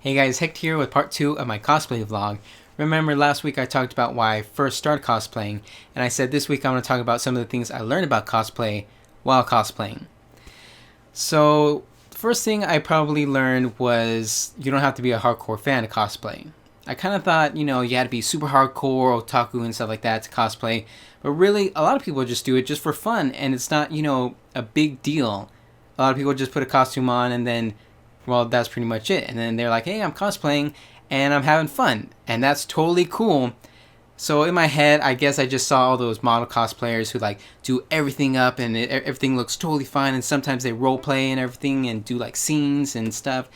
Hey guys, Hector here with part 2 of my cosplay vlog. Remember last week I talked about why I first started cosplaying, and I said this week I'm going to talk about some of the things I learned about cosplay while cosplaying. So, the first thing I probably learned was you don't have to be a hardcore fan of cosplay. I kind of thought, you had to be super hardcore, otaku and stuff like that to cosplay, but really a lot of people just do it just for fun, and it's not, a big deal. A lot of people just put a costume on and then well, that's pretty much it. And then they're like, hey, I'm cosplaying and I'm having fun. And that's totally cool. So in my head, I guess I just saw all those model cosplayers who like do everything up and everything looks totally fine. And sometimes they role play and everything and do like scenes and stuff.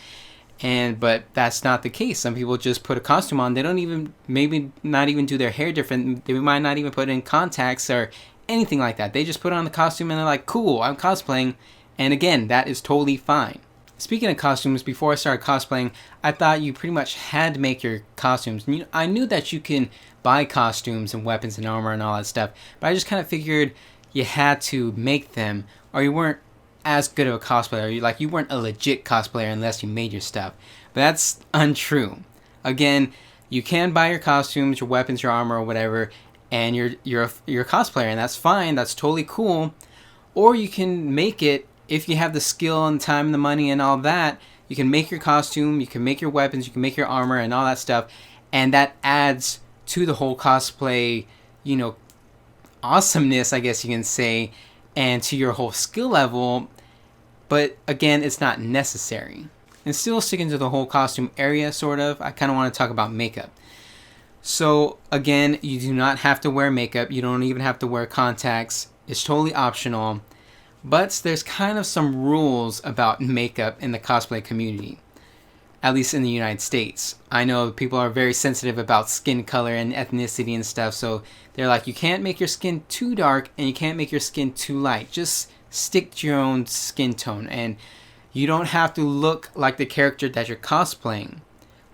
But that's not the case. Some people just put a costume on. They don't even, maybe not even do their hair different. They might not even put in contacts or anything like that. They just put on the costume and they're like, cool, I'm cosplaying. And again, that is totally fine. Speaking of costumes, before I started cosplaying, I thought you pretty much had to make your costumes. I knew that you can buy costumes and weapons and armor and all that stuff, but I just kind of figured you had to make them, or you weren't as good of a cosplayer. You weren't a legit cosplayer unless you made your stuff. But that's untrue. Again, you can buy your costumes, your weapons, your armor, or whatever, and you're a cosplayer, and that's fine. That's totally cool. Or you can make it. If you have the skill and time and the money and all that, you can make your costume, you can make your weapons, you can make your armor and all that stuff, and that adds to the whole cosplay, awesomeness, I guess you can say, and to your whole skill level. But again, it's not necessary. And still sticking to the whole costume area, sort of, I kind of want to talk about makeup. So again, you do not have to wear makeup. You don't even have to wear contacts. It's totally optional. But there's kind of some rules about makeup in the cosplay community, at least in the United States. I know people are very sensitive about skin color and ethnicity and stuff, so they're like, you can't make your skin too dark and you can't make your skin too light. Just stick to your own skin tone, and you don't have to look like the character that you're cosplaying.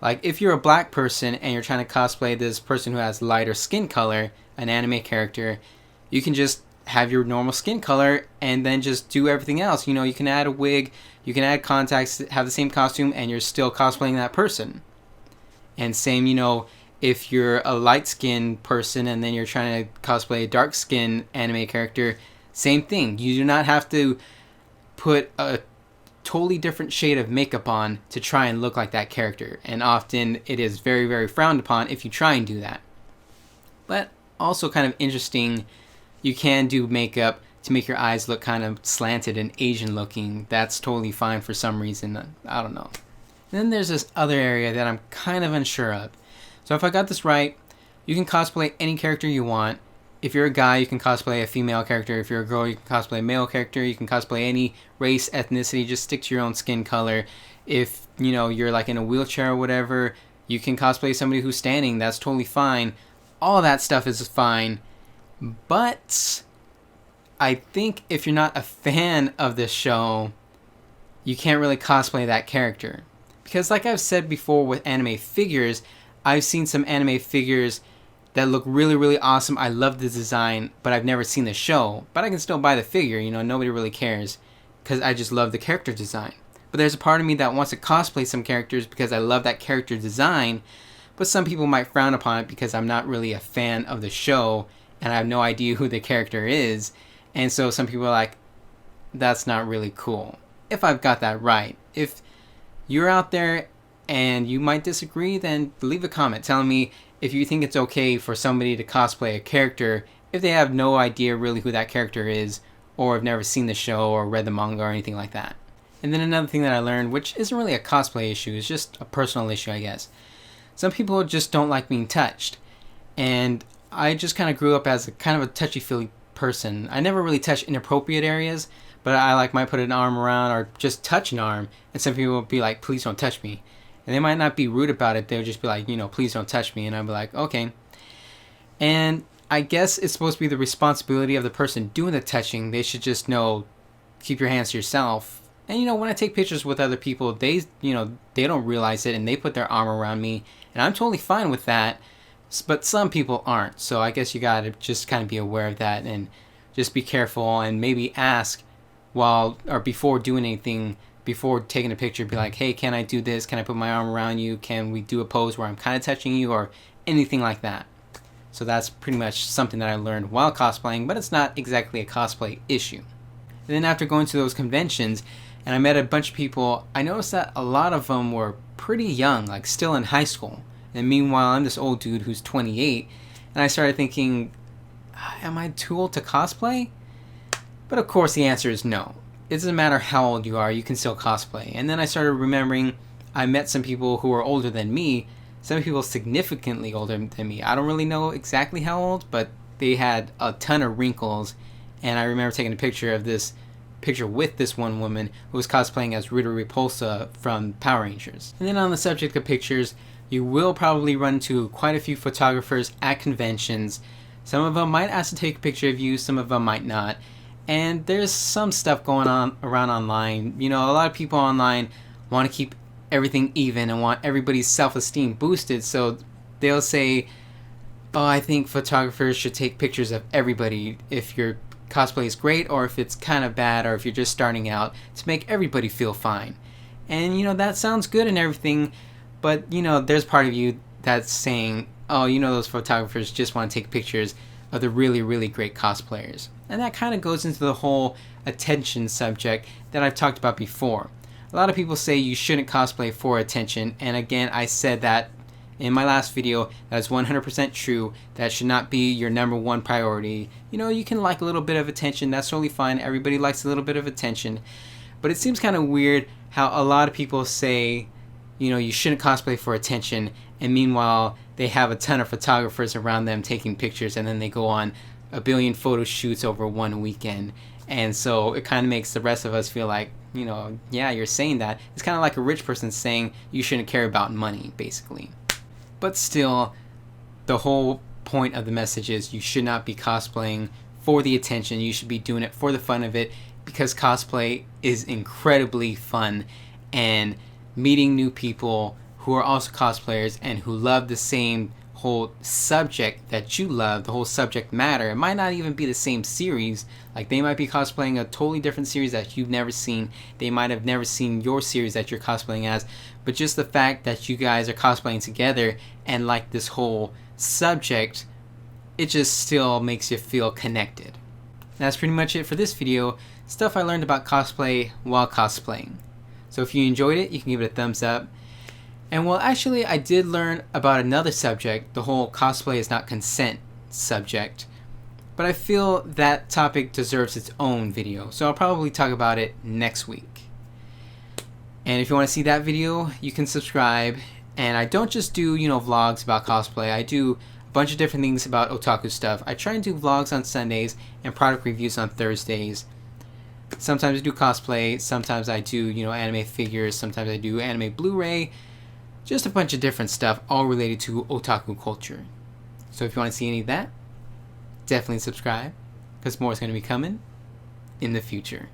Like, if you're a black person and you're trying to cosplay this person who has lighter skin color, an anime character, you can just have your normal skin color and then just do everything else. You can add a wig, you can add contacts, have the same costume, and you're still cosplaying that person. And same, if you're a light skinned person and then you're trying to cosplay a dark skinned anime character, same thing. You do not have to put a totally different shade of makeup on to try and look like that character. And often it is very, very frowned upon if you try and do that. But also kind of interesting, you can do makeup to make your eyes look kind of slanted and Asian looking. That's totally fine for some reason. I don't know. And then there's this other area that I'm kind of unsure of. So if I got this right, you can cosplay any character you want. If you're a guy, you can cosplay a female character. If you're a girl, you can cosplay a male character. You can cosplay any race, ethnicity. Just stick to your own skin color. If, you're like in a wheelchair or whatever, you can cosplay somebody who's standing. That's totally fine. All that stuff is fine. But I think if you're not a fan of this show, you can't really cosplay that character. Because like I've said before with anime figures, I've seen some anime figures that look really, really awesome. I love the design, but I've never seen the show. But I can still buy the figure, nobody really cares. Because I just love the character design. But there's a part of me that wants to cosplay some characters because I love that character design. But some people might frown upon it because I'm not really a fan of the show and I have no idea who the character is. And so some people are like, that's not really cool. If I've got that right. If you're out there and you might disagree, then leave a comment telling me if you think it's okay for somebody to cosplay a character if they have no idea really who that character is, or have never seen the show or read the manga or anything like that. And then another thing that I learned, which isn't really a cosplay issue, it's just a personal issue, I guess. Some people just don't like being touched. And I just kind of grew up as a kind of a touchy-feely person. I never really touched inappropriate areas, but I might put an arm around or just touch an arm, and some people will be like, please don't touch me. And they might not be rude about it, they'll just be like, please don't touch me, and I'll be like, okay. And I guess it's supposed to be the responsibility of the person doing the touching. They should just keep your hands to yourself. And when I take pictures with other people, they don't realize it, and they put their arm around me, and I'm totally fine with that. But some people aren't, so I guess you gotta just kind of be aware of that and just be careful and maybe ask before doing anything before taking a picture, be like, hey, can I do this? Can I put my arm around you? Can we do a pose where I'm kind of touching you, or anything like that? So that's pretty much something that I learned while cosplaying, but it's not exactly a cosplay issue. And then after going to those conventions, and I met a bunch of people, I noticed that a lot of them were pretty young, like still in high school. And meanwhile, I'm this old dude who's 28, and I started thinking, am I too old to cosplay? But of course the answer is no. It doesn't matter how old you are, you can still cosplay. And then I started remembering I met some people who were older than me, some people significantly older than me. I don't really know exactly how old, but they had a ton of wrinkles. And I remember taking a picture with this one woman who was cosplaying as Rita Repulsa from Power Rangers. And then on the subject of pictures, you will probably run into quite a few photographers at conventions. Some of them might ask to take a picture of you, some of them might not. And there's some stuff going on around online. You know, a lot of people online want to keep everything even and want everybody's self-esteem boosted. So they'll say, oh, I think photographers should take pictures of everybody if your cosplay is great, or if it's kind of bad, or if you're just starting out, to make everybody feel fine. And, you know, that sounds good and everything, but, you know, there's part of you that's saying, oh, you know, those photographers just want to take pictures of the really, really great cosplayers. And that kind of goes into the whole attention subject that I've talked about before. A lot of people say you shouldn't cosplay for attention, and again, I said that in my last video. That is 100% true. That should not be your number one priority. You know, you can like a little bit of attention, that's totally fine. Everybody likes a little bit of attention. But it seems kind of weird how a lot of people say, you know, you shouldn't cosplay for attention, and meanwhile they have a ton of photographers around them taking pictures, and then they go on a billion photo shoots over one weekend. And so it kind of makes the rest of us feel like, you know, yeah, you're saying that. It's kind of like a rich person saying you shouldn't care about money, basically. But still, the whole point of the message is you should not be cosplaying for the attention. You should be doing it for the fun of it, because cosplay is incredibly fun, and meeting new people who are also cosplayers and who love the same whole subject that you love, the whole subject matter. It might not even be the same series. Like, they might be cosplaying a totally different series that you've never seen. They might have never seen your series that you're cosplaying as. But just the fact that you guys are cosplaying together and like this whole subject, it just still makes you feel connected. That's pretty much it for this video. Stuff I learned about cosplay while cosplaying. So if you enjoyed it, you can give it a thumbs up. And well, actually, I did learn about another subject, the whole cosplay is not consent subject. But I feel that topic deserves its own video, so I'll probably talk about it next week. And if you want to see that video, you can subscribe. And I don't just do, you know, vlogs about cosplay. I do a bunch of different things about otaku stuff. I try and do vlogs on Sundays and product reviews on Thursdays. Sometimes I do cosplay, sometimes I do, you know, anime figures, sometimes I do anime Blu-ray. Just a bunch of different stuff, all related to otaku culture. So if you want to see any of that, definitely subscribe, because more is going to be coming in the future.